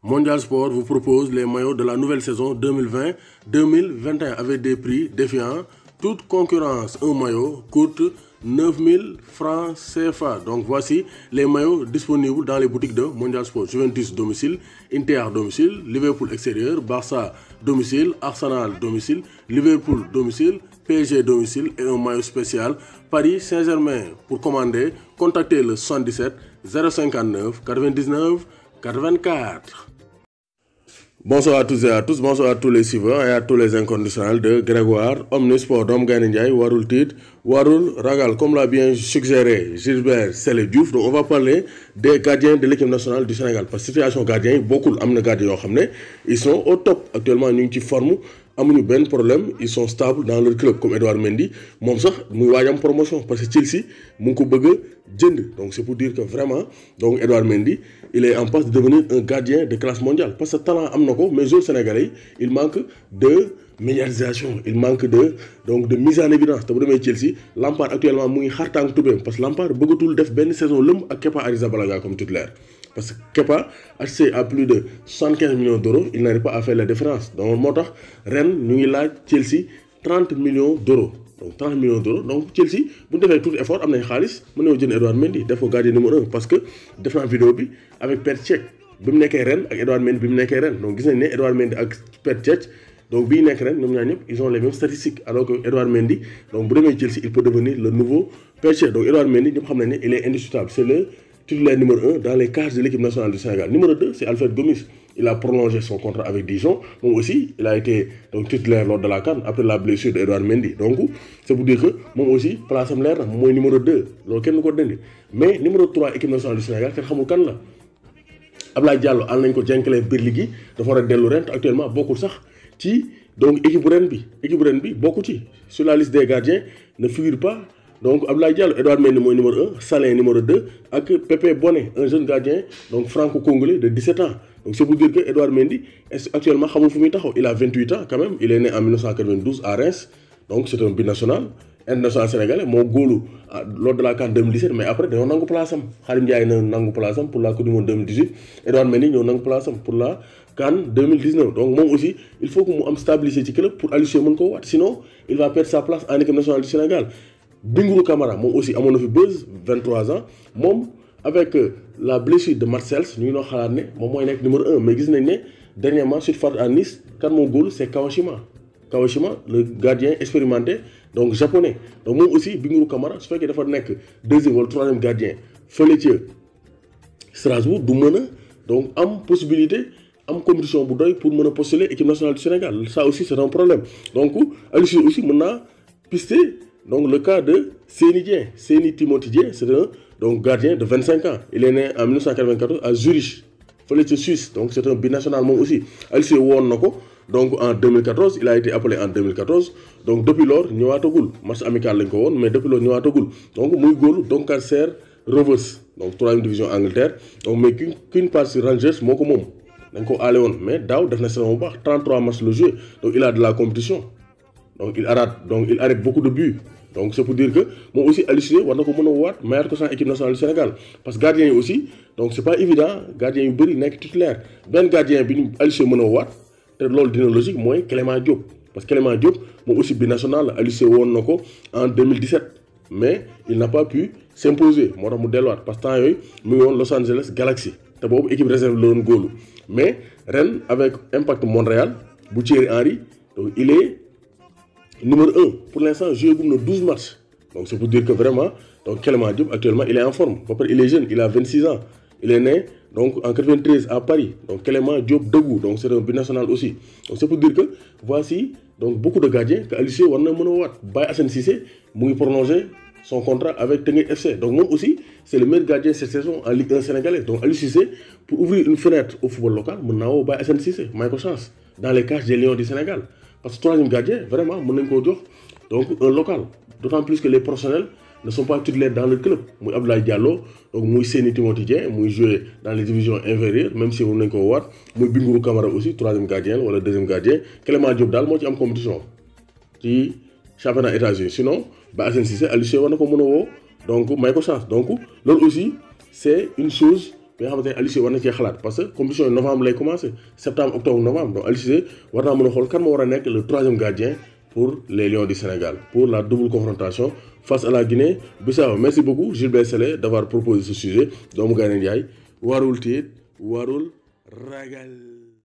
Mondial Sport vous propose les maillots de la nouvelle saison 2020-2021 avec des prix défiant toute concurrence. Un maillot coûte 9 000 francs CFA. Donc voici les maillots disponibles dans les boutiques de Mondial Sport. Juventus domicile, Inter domicile, Liverpool extérieur, Barça domicile, Arsenal domicile, Liverpool domicile, PSG domicile et un maillot spécial Paris Saint-Germain. Pour commander, contactez le 77 059 99 84. Bonsoir à tous et à tous, bonsoir à tous les suiveurs et à tous les inconditionnels de Grégoire Omnisport. Dom Gaïndé Ndiaye, Warul Tit, Warul Ragal. Comme l'a bien suggéré Gilbert Sélé Diouf, donc on va parler des gardiens de l'équipe nationale du Sénégal. Parce que situation gardiens, beaucoup de gardiens ils sont au top. Actuellement, nous sommes formés. Amuñu ben problème, ils sont stables dans leur club comme Edouard Mendy. Mom sax muy wajam promotion parce que Chelsea mu ngi ko bëgg jënd. Donc c'est pour dire que vraiment donc Edouard Mendy, il est en passe de devenir un gardien de classe mondiale parce que talent am nako mais joueurs sénégalais, il manque de médiatisation, il manque de mise en évidence. Te bu démé Chelsea, Lampard actuellement mu ngi xartang toubem parce que Lampard bëggatul def ben saison lëmb ak Kepa Arrizabalaga comme titulaire. Parce que Kepa, acheté à plus de 75 millions d'euros, il n'arrive pas à faire la différence. Donc, Motax, Rennes, nous avons Chelsea 30 millions d'euros. Donc, 30 millions d'euros. Donc, Chelsea, vous devez tout effort, vous avez Edouard Mendy, il faut garder numéro 1. Parce que, dans la vidéo, avec Pertchek, vous avez Rennes, avec Edouard Mendy, vous avez Rennes. Donc, vous avez Edouard Mendy avec Pertchek. Donc, ils ont les mêmes statistiques. Alors que Edouard Mendy, donc, Chelsea, il peut devenir le nouveau Pertchek. Donc, Edouard Mendy, il est indiscutable. C'est le titulaire numéro 1 dans les cages de l'équipe nationale du Sénégal. Numéro 2, c'est Alfred Gomis. Il a prolongé son contrat avec Dijon. Donc aussi, il a été donc, titulaire lors de la CAN après la blessure d'Edouard Mendy. Donc, c'est pour dire que moi aussi, place à l'air, moi numéro 2. Mais numéro 3, équipe nationale du Sénégal, c'est Khamoukan là. Ablaye Diallo, Alain Kodjenkele, Birligui, de Forêt de Laurent, actuellement, beaucoup de ça. Donc, équipe Rennes, beaucoup de sur la liste des gardiens, ne figure pas. Donc, Ablaye Diallo, Edouard Mendy numéro 1, Salin numéro 2, et Pépé Bonnet, un jeune gardien donc franco-congolais de 17 ans. Donc, c'est pour dire que Edouard Mendy, actuellement, il a 28 ans quand même, il est né en 1992 à Reims, donc c'est un binational, international sénégalais, mon goal lors de la CAN 2017, mais après, il y a un place, Harim Ndiaye a un place pour la Coupe du Monde 2018, Edouard Mendy a un place pour la CAN 2019. Donc, moi aussi, il faut que nous stabiliser le club pour aller chez Monko, sinon, il va perdre sa place en équipe nationale du Sénégal. Bingourou Kamara, moi aussi, à mon avis, buzz, 23 ans. Moi, avec la blessure de Marcel, nous avons dit que numéro 1. Mais dernièrement, sur Fard à Nice, quand mon goal, c'est Kawashima. Kawashima, le gardien expérimenté, donc japonais. Donc moi aussi, Bingourou Kamara, je fais qu'il faut être deuxième ou troisième gardien. Felletier, Strasbourg, Doumena, donc, am possibilité, am compétition pour postuler l'équipe nationale du Sénégal. Ça aussi, c'est un problème. Donc, Alice aussi, maintenant, pisté. Donc le cas de Séni Timothy Dien, c'est un gardien de 25 ans. Il est né en 1994 à Zurich, Suisse. Donc c'est un binational aussi. Alice Wonnoko, donc en 2014, il a été appelé en 2014. Donc depuis lors, il n'y a pas de match amical, mais depuis lors, il n'y a pas de donc Mouigol, donc Cancer, Rovers, donc 3e division Angleterre. Donc mais qu'une passe Rangers, Moko Mom. Donc mais Daou, 33 matchs le jeu. Donc il a de la compétition. Donc il arrête beaucoup de buts. Donc c'est pour dire que moi aussi Alice meilleur que ça équipe nationale du Sénégal parce que gardien aussi donc c'est pas évident gardien yu bari nek titulaire ben gardien bi Alice mëna wat té lolu dina logique moy Clément Diop parce que Clément Diop moi aussi binational Alice won nako en 2017 mais il n'a pas pu s'imposer moi tax mu delluwaat parce que temps yoy mu won Los Angeles Galaxy té bobu équipe réserve la won góolu mais ren avec Impact Montréal bu Thierry Henry donc il est numéro 1, pour l'instant, il joue 12 matchs. Donc c'est pour dire que vraiment, donc Clément Diop actuellement, il est en forme. Il est jeune, il a 26 ans. Il est né donc, en 93 à Paris. Donc Clément Diop debout, donc c'est un binational aussi. Donc c'est pour dire que voici donc, beaucoup de gardiens que Alice Warner Monowat, Baye Assane Cissé, m'a prolongé son contrat avec Tengue FC. Donc moi aussi, c'est le meilleur gardien cette saison en Ligue 1 sénégalais. Donc Alice Cissé, pour ouvrir une fenêtre au football local, mon Baye Assane Cissé, Michael Chance, dans les cages des Lions du Sénégal. Parce que troisième gardien, vraiment, donc un local. D'autant plus que les professionnels ne sont pas titulaires dans le club. Moi, Abdoulaye Diallo, donc moi, Séni Timothy Dien, moi, joué dans les divisions inférieures, même si on n'est qu'au Watt. Moi, Bingourou Kamara aussi, troisième gardien, ou le deuxième gardien. Clément Diop, dans moi, en compétition. Qui championnat États-Unis. Sinon, Bassène Cissé, Alice, on a donc Michael Chance. Donc, là aussi, c'est une chose nga xamante ne Aliou Cissé war na cee xalaat parce que compétition yi novembre lay commencé septembre octobre novembre donc Aliou Cissé war naa mën a xool kan moo war a nekk le troisième gardien pour les Lions du Sénégal pour la double confrontation face à la Guinée-Bissau. Merci beaucoup Gilbert Sélé d'avoir proposé ce sujet doomu Gaynde Njaay warul tiit warul ragal.